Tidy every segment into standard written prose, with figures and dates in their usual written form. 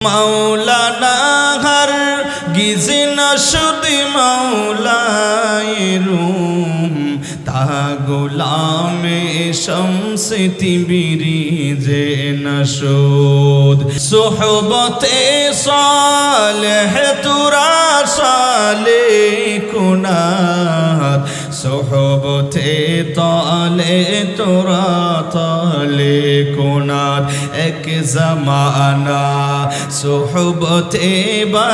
মাওলানা হর গিজে নশুদ মাওলায়ে room তা গোলামে শামসে তিবরিজে নশুদ সোহবতে সালেহ তুরা সালে কুনাত সোহবতে তালে তোরা তালে কুনাত এক জামানা সোহবতে বা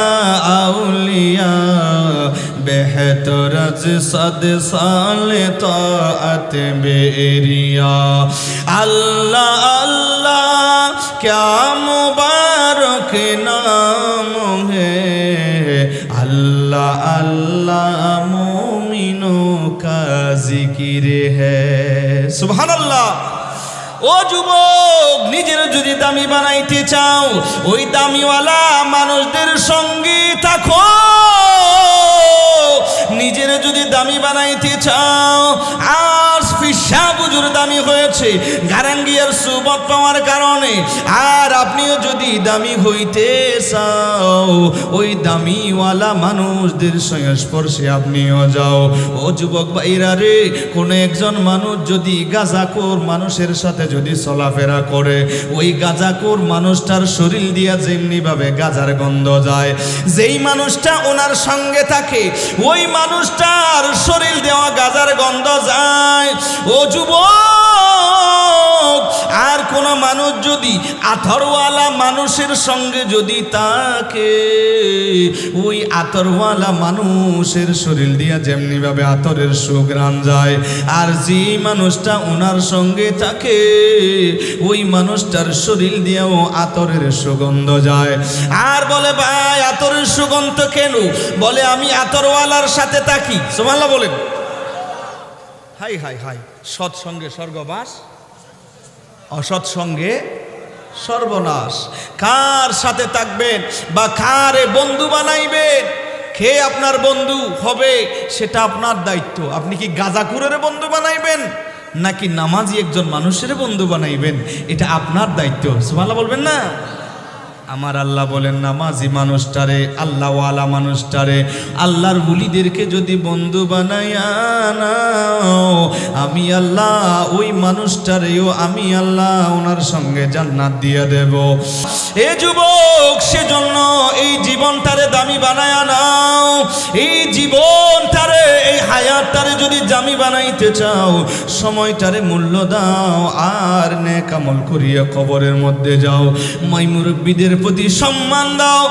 আউলিয়া বেহতর সদ সালে তাআত বেরিয়া আল্লাহ আল্লাহ क्या मुबारक नाम है अल्लाह अल्लाह मोमिनों का जिक्र है सुभान अल्लाह। ও যুবক, নিজের যদি দামি বানাইতে চাও ওই দামিওয়ালা মানুষদের সঙ্গে থাকো। নিজের যদি দামি বানাইতে চাও, আজ ফিসা বুজুর দামি হয়েছে গারাঙ্গিয়ার সুবত পাওয়ার কারণে, আর আপনিও যদি দামি হইতে চাও ওই দামিওয়ালা মানুষদের সংস্পর্শে আপনিও যাও। ও যুবক ভাইরা রে, কোন একজন মানুষ যদি গাঁজাখোর মানুষের সাথে যদি চলাফেরা করে, ওই গাঁজাখোর মানুষটার শরীর দিয়া যেমনি ভাবে গাঁজার গন্ধ যায়, যেই মানুষটা ওনার সঙ্গে থাকে ওই মানুষটার শরীর দেওয়া গাঁজার গন্ধ যায়। ও যুবক, আর কোন মানুষ যদি আতরওয়ালা মানুষের সঙ্গে যদি থাকে, ওই আতরওয়ালা মানুষের শরীর দিয়া যেমনি ভাবে আতরের সুঘ্রাণ যায়, আর যে মানুষটা ওনার সঙ্গে থাকে ওই মানুষটার শরীর দিয়েও আতরের সুগন্ধ যায়। আর বলে ভাই আতরের সুগন্ধ কেন? বলে আমি আতরওয়ালার সাথে থাকি। সুবহানাল্লাহ বলেন। হাই হাই হাই, সৎসঙ্গে স্বর্গবাস, অসৎ সঙ্গে সর্বনাশ। কার সাথে থাকবেন বা কারে বন্ধু বানাইবেন, কে আপনার বন্ধু হবে সেটা আপনার দায়িত্ব। আপনি কি গাঁজাখুরের বন্ধু বানাইবেন নাকি নামাজি একজন মানুষের বন্ধু বানাইবেন, এটা আপনার দায়িত্ব। সুবহানাল্লাহ বলবেন না? আমার আল্লাহ বলেন নামাজি মানুষটারে, আল্লাহওয়ালা মানুষটারে, আল্লাহর ওলিদেরকে যদি বন্ধু বানাইয়া নাও, আমি আল্লাহ ওই মানুষটারেও আমি আল্লাহ ওনার সঙ্গে জান্নাত দিয়ে দেব। এ যুবক, সেজন্য এই জীবনটারে দামি বানায়া নাও। এই জীবনটারে, এই হায়াতটারে যদি দামি বানাইতে চাও, সময়টারে মূল্য দাও আর নেক আমল করিয়া কবরের মধ্যে যাও। মাই মুরব্বিদের প্রতি সম্মান দাও।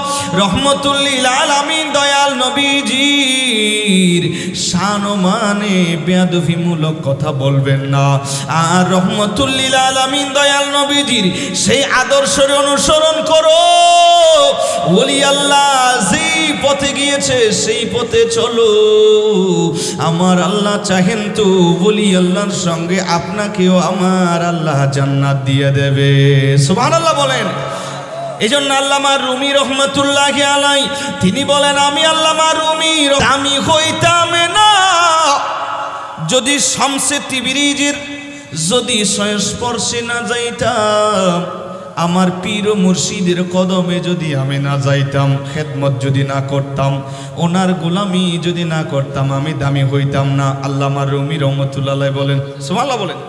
রহমতুল লিল আলামিন দয়াল নবীজির শান ও মানে বেয়াদবিমূলক কথা বলবেন না। আর রহমতুল লিল আলামিন দয়াল নবীজির সেই আদর্শের অনুসরণ করো। ওলি আল্লাহ যেই পথে গিয়েছে সেই পথে চলো। আমার আল্লাহ চাহেন তো ওলি আল্লাহর সঙ্গে আপনাকেও আমার আল্লাহ জান্নাত দিয়ে দেবে। সুবহানাল্লাহ বলেন। এই জন্য আল্লামা রুমি রহমতুল্লাহি আলাই তিনি বলেন, আমি আল্লামা রুমি দামি হইতাম না যদি শামসে তিবরিজের যদি সংস্পর্শে না যাইতাম, আমার পীর ও মুর্শিদের কদমে যদি আমি না যাইতাম, খেদমত যদি না করতাম, ওনার গোলামি যদি না করতাম, আমি দামি হইতাম না। আল্লামা রুমি রহমতুল্লাহ বলেন। সুবহানাল্লাহ বলেন।